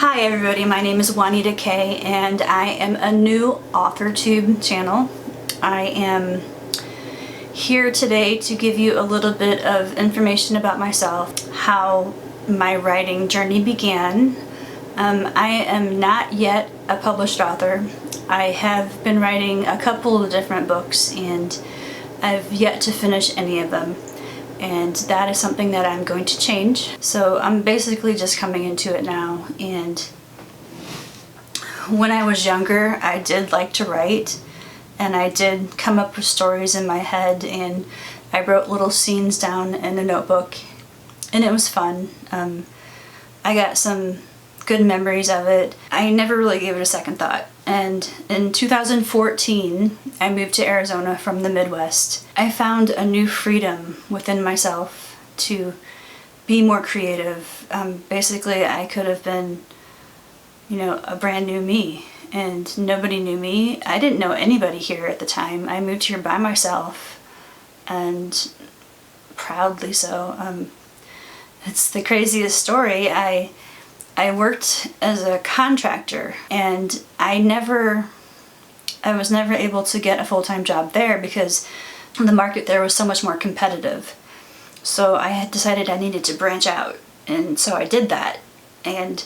Hi everybody, my name is Juanita Kay and I am a new AuthorTube channel. I am here today to give you a little bit of information about myself, how my writing journey began. I am not yet a published author. I have been writing a couple of different books and I've yet to finish any of them. And that is something that I'm going to change. So I'm basically just coming into it now. And when I was younger, I did like to write, and I did come up with stories in my head, and I wrote little scenes down in a notebook, and it was fun. I got some good memories of it. I never really gave it a second thought. And in 2014, I moved to Arizona from the Midwest. I found a new freedom within myself to be more creative. Basically, I could have been, a brand new me, and nobody knew me. I didn't know anybody here at the time. I moved here by myself, and proudly so. It's the craziest story. I worked as a contractor, and I was never able to get a full-time job there because the market there was so much more competitive. So I had decided I needed to branch out, and so I did that. And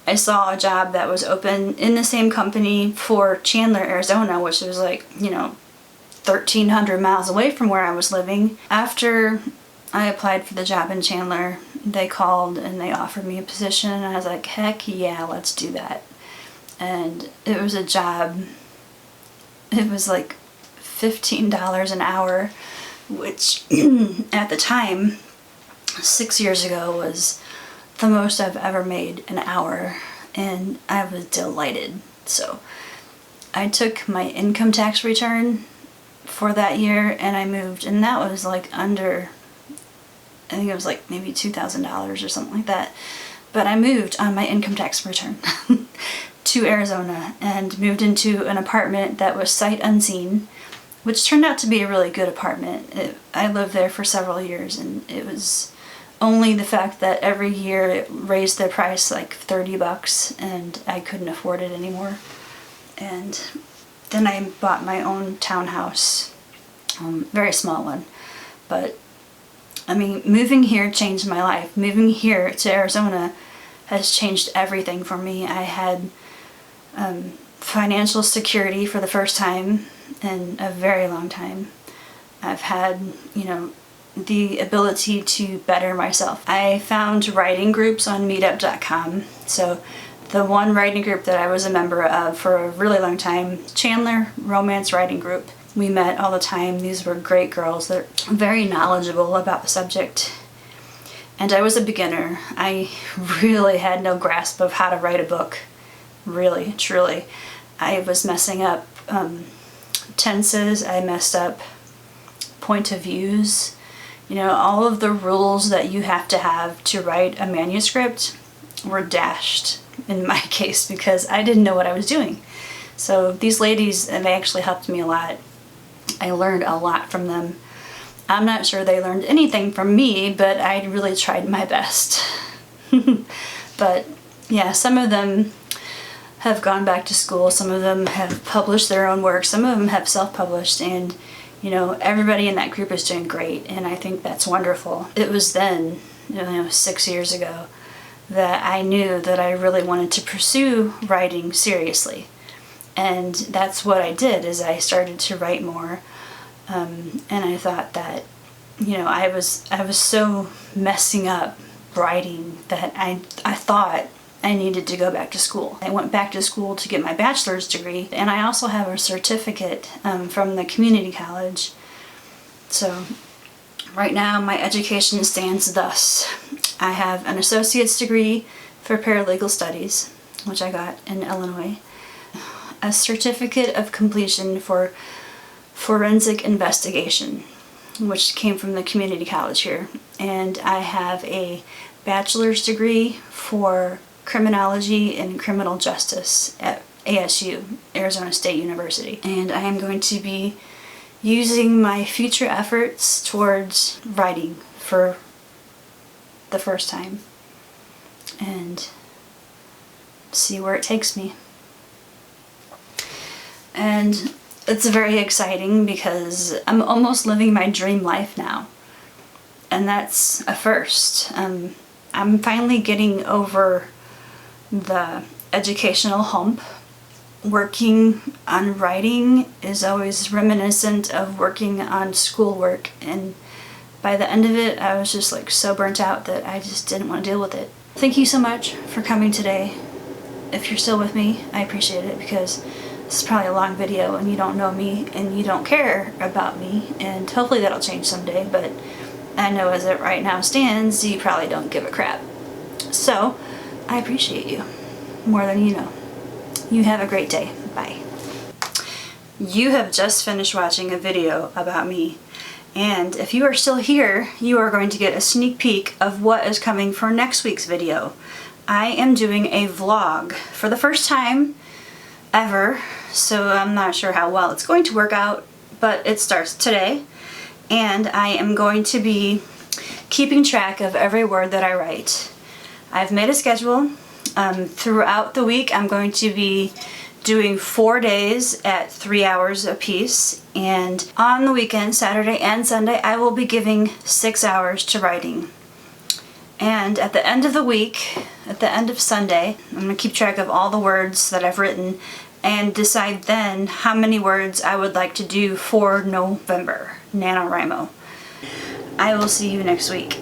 I saw a job that was open in the same company for Chandler, Arizona, which was 1,300 miles away from where I was living. After I applied for the job in Chandler, they called and they offered me a position, and I was like, heck yeah, let's do that. And it was a job, it was like $15 an hour, which at the time, 6 years ago, was the most I've ever made an hour, and I was delighted. So I took my income tax return for that year and I moved, and that was I think it was maybe $2,000 or something like that. But I moved on my income tax return to Arizona and moved into an apartment that was sight unseen, which turned out to be a really good apartment. I lived there for several years, and it was only the fact that every year it raised their price $30 and I couldn't afford it anymore. And then I bought my own townhouse, very small one, but moving here changed my life. Moving here to Arizona has changed everything for me. I had financial security for the first time in a very long time. I've had, the ability to better myself. I found writing groups on meetup.com. So the one writing group that I was a member of for a really long time, Chandler Romance Writing Group. We met all the time. These were great girls. They're very knowledgeable about the subject. And I was a beginner. I really had no grasp of how to write a book. Really, truly. I was messing up tenses. I messed up point of views. All of the rules that you have to write a manuscript were dashed in my case because I didn't know what I was doing. So these ladies, they actually helped me a lot. I learned a lot from them. I'm not sure they learned anything from me, but I really tried my best. But yeah, some of them have gone back to school, some of them have published their own work, some of them have self-published, and everybody in that group is doing great, and I think that's wonderful. It was then, 6 years ago, that I knew that I really wanted to pursue writing seriously. And that's what I did, is I started to write more. And I thought that, I was so messing up writing that I thought I needed to go back to school. I went back to school to get my bachelor's degree, and I also have a certificate from the community college. So right now my education stands thus. I have an associate's degree for paralegal studies, which I got in Illinois, a certificate of completion for forensic investigation, which came from the community college here, and I have a bachelor's degree for criminology and criminal justice at ASU, Arizona State University. And I am going to be using my future efforts towards writing for the first time. And see where it takes me. And it's very exciting because I'm almost living my dream life now. And that's a first. I'm finally getting over the educational hump. Working on writing is always reminiscent of working on schoolwork, and by the end of it I was just like so burnt out that I just didn't want to deal with it. Thank you so much for coming today. If you're still with me, I appreciate it, because this is probably a long video and you don't know me and you don't care about me, and hopefully that'll change someday, but I know as it right now stands, you probably don't give a crap. So, I appreciate you more than you know. You have a great day. Bye. You have just finished watching a video about me, and if you are still here, you are going to get a sneak peek of what is coming for next week's video. I am doing a vlog for the first time ever, so I'm not sure how well it's going to work out, but it starts today. And I am going to be keeping track of every word that I write. I've made a schedule. Throughout the week I'm going to be doing 4 days at 3 hours apiece, and on the weekend, Saturday and Sunday, I will be giving 6 hours to writing. And at the end of the week, at the end of Sunday, I'm going to keep track of all the words that I've written and decide then how many words I would like to do for November, NaNoWriMo. I will see you next week.